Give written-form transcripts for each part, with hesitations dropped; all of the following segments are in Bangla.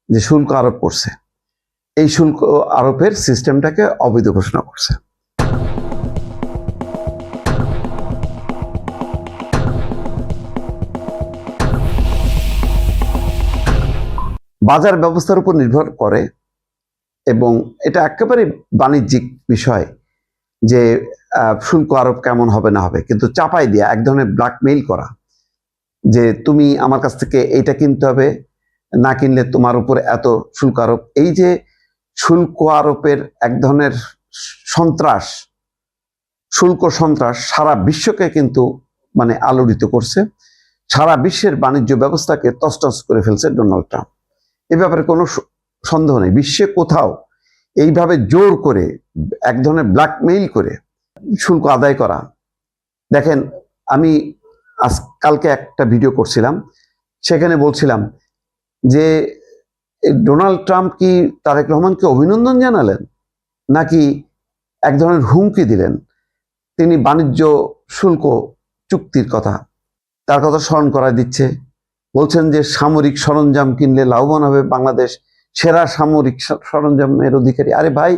যে শুল্ক আরোপ করছে, এই শুল্ক আরোপের সিস্টেমটাকে অবৈধ ঘোষণা করছে। বাজার ব্যবস্থার উপর নির্ভর করে এবং এটা একেবারে বাণিজ্যিক বিষয় যে শুল্ক আরোপ কেমন হবে না হবে, কিন্তু চাপাই দেয়া, এক ধরনের ব্ল্যাকমেইল করা যে তুমি আমার কাছ থেকে এইটা কিনতে হবে, না কিনলে তোমার উপর এত শুল্ক আরোপ। এই যে শুল্ক আরোপের এক ধরনের সন্ত্রাস, শুল্ক সন্ত্রাস সারা বিশ্বকে কিন্তু মানে আলোড়িত করছে, সারা বিশ্বের বাণিজ্য ব্যবস্থাকে তছনছ করে ফেলছে ডোনাল্ড ট্রাম্প। এ ব্যাপারে কোনো সন্দেহ নেই। বিশ্বে কোথাও এইভাবে জোর করে এক ধরনের ব্ল্যাকমেইল করে শুল্ক আদায় করা, দেখেন আমি কালকে একটা ভিডিও করছিলাম, সেখানে বলছিলাম যে ডোনাল্ড ট্রাম্প কি তারেক রহমানকে অভিনন্দন জানালেন নাকি এক ধরনের হুমকি দিলেন। তিনি বাণিজ্য শুল্ক চুক্তির কথা, তার কথা স্মরণ করায় দিচ্ছে, বলছেন যে সামরিক সরঞ্জাম কিনলে লাভবান হবে বাংলাদেশ, সেরা সামরিক সরঞ্জামের অধিকারী। আরে ভাই,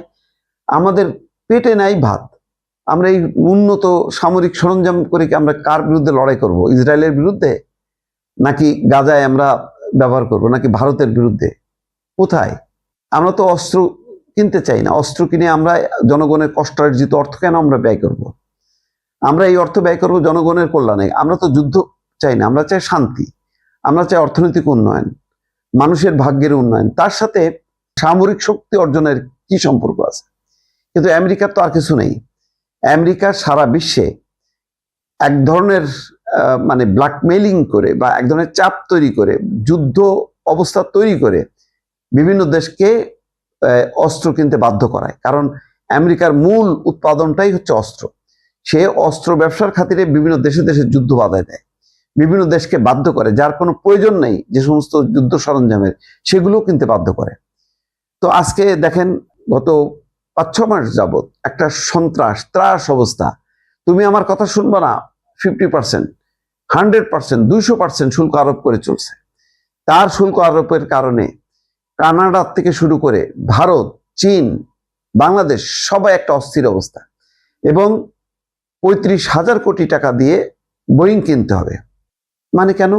আমাদের পেটে নাই ভাত, আমরা এই উন্নত সামরিক সরঞ্জাম করে কি আমরা কার বিরুদ্ধে লড়াই করব? ইসরায়েলের বিরুদ্ধে, নাকি গাজায় আমরা ব্যবহার করব, নাকি ভারতের বিরুদ্ধে? কোথায়? আমরা তো অস্ত্র কিনতে চাই না। অস্ত্র কিনে আমরা জনগণের কষ্টার্জিত অর্থ কেন আমরা ব্যয় করব? আমরা এই অর্থ ব্যয় করব জনগণের কল্যাণে। আমরা তো যুদ্ধ চাই না, আমরা চাই শান্তি, আমরা চাই অর্থনৈতিক উন্নয়ন, মানুষের ভাগ্যের উন্নয়ন। তার সাথে সামরিক শক্তি অর্জনের কি সম্পর্ক আছে? কিন্তু আমেরিকার তো আর কিছু নেই। আমেরিকা সারা বিশ্বে এক ধরনের মানে ব্ল্যাকমেইলিং করে বা এক ধরনের চাপ তৈরি করে, যুদ্ধ অবস্থা তৈরি করে বিভিন্ন দেশকে অস্ত্র কিনতে বাধ্য করায়। কারণ আমেরিকার মূল উৎপাদনটাই হচ্ছে অস্ত্র। সে অস্ত্র ব্যবসার খাতিরে বিভিন্ন দেশে দেশে যুদ্ধ বাধায় দেয়, বিভিন্ন দেশকে বাধ্য করে, যার কোনো প্রয়োজন নেই যে সমস্ত যুদ্ধ সরঞ্জামের, সেগুলো কিনতে বাধ্য করে। তো আজকে দেখেন গত 5-6 মাস যাবৎ একটা সন্ত্রাস ত্রাস অবস্থা। তুমি আমার কথা শুনবো না, 50%, 100%, 200% শুল্ক আরোপ করে চলছে। তার শুল্ক আরোপের কারণে কানাডা থেকে শুরু করে ভারত, চীন, বাংলাদেশ সবাই একটা অস্থির অবস্থা। এবং 35,000 কোটি টাকা দিয়ে বোয়িং কিনতে হবে। মানে কেন?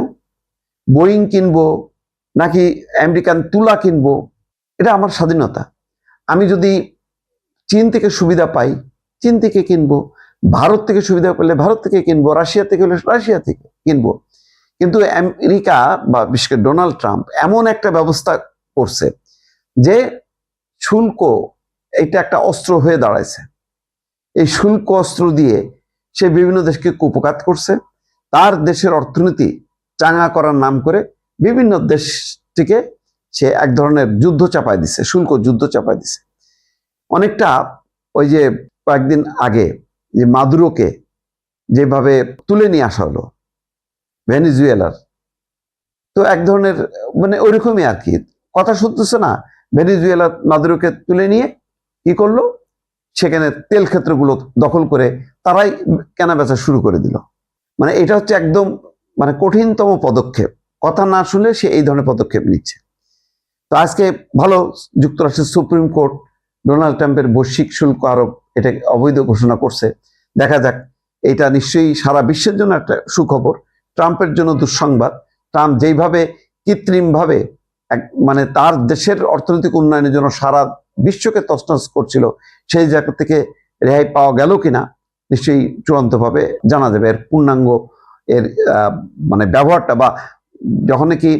বোয়িং কিনবো নাকি আমেরিকান তুলা কিনবো, এটা আমার স্বাধীনতা। আমি যদি চীন থেকে সুবিধা পাই চীন থেকে কিনবো, ভারত থেকে সুবিধা পেলে ভারত থেকে কিনবো, রাশিয়া থেকে হলে রাশিয়া থেকে কিনবো। কিন্তু আমেরিকা বা বিশেষ করে ডোনাল্ড ট্রাম্প এমন একটা ব্যবস্থা করছে যে শুল্ক এটা একটা অস্ত্র হয়ে দাঁড়াইছে। এই শুল্ক অস্ত্র দিয়ে সে বিভিন্ন দেশকে কুপকাত করছে। তার দেশের অর্থনীতি চাঙ্গা করার নাম করে বিভিন্ন দেশ থেকে সে এক ধরনের যুদ্ধ চাপায় দিছে, শুল্ক যুদ্ধ চাপায় দিছে। অনেকটা ওই যে কয়েকদিন আগে যে মাদুরোকে যেভাবে তুলে নিয়ে আসা হলো ভেনেজুয়েলার, তো এক ধরনের মানে ওইরকমই আর কি। কথা শুনতেছে না, ভেনেজুয়েলার মাদুরোকে তুলে নিয়ে কি করলো, সেখানে তেল ক্ষেত্রগুলো দখল করে তারাই কেনা বেচা শুরু করে দিল। মানে এটা হচ্ছে একদম মানে কঠিনতম পদক্ষেপ। কথা না শুনলে সে এই ধরনের পদক্ষেপ নিচ্ছে। তো আজকে ভালো, যুক্তরাষ্ট্রের সুপ্রিম কোর্ট ডোনাল্ড ট্রাম্পের বৈশ্বিক শুল্ক আরোপ এটা অবৈধ ঘোষণা করছে। দেখা যাক, এটা নিশ্চয়ই সারা বিশ্বের জন্য একটা সুখবর, ট্রাম্পের জন্য দুঃসংবাদ। ট্রাম্প যেইভাবে কৃত্রিমভাবে মানে তার দেশের অর্থনৈতিক উন্নয়নের জন্য সারা বিশ্বকে তছনছ করছিল, সেই জায়গা থেকে রেহাই পাওয়া গেল কিনা নিশ্চয়ই চূড়ান্তভাবে জানা যাবে। এর পূর্ণাঙ্গ এর মানে ব্যবহারটা, বা যখন নাকি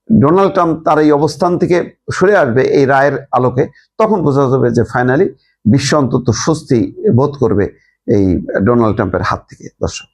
ডোনাল্ড ট্রাম্প তার এই অবস্থান থেকে সরে আসবে এই রায়ের আলোকে, তখন বোঝা যাবে যে ফাইনালি বিশ্ব অন্তত স্বস্তি বোধ করবে এই ডোনাল্ড ট্রাম্পের হাত থেকে। দর্শক।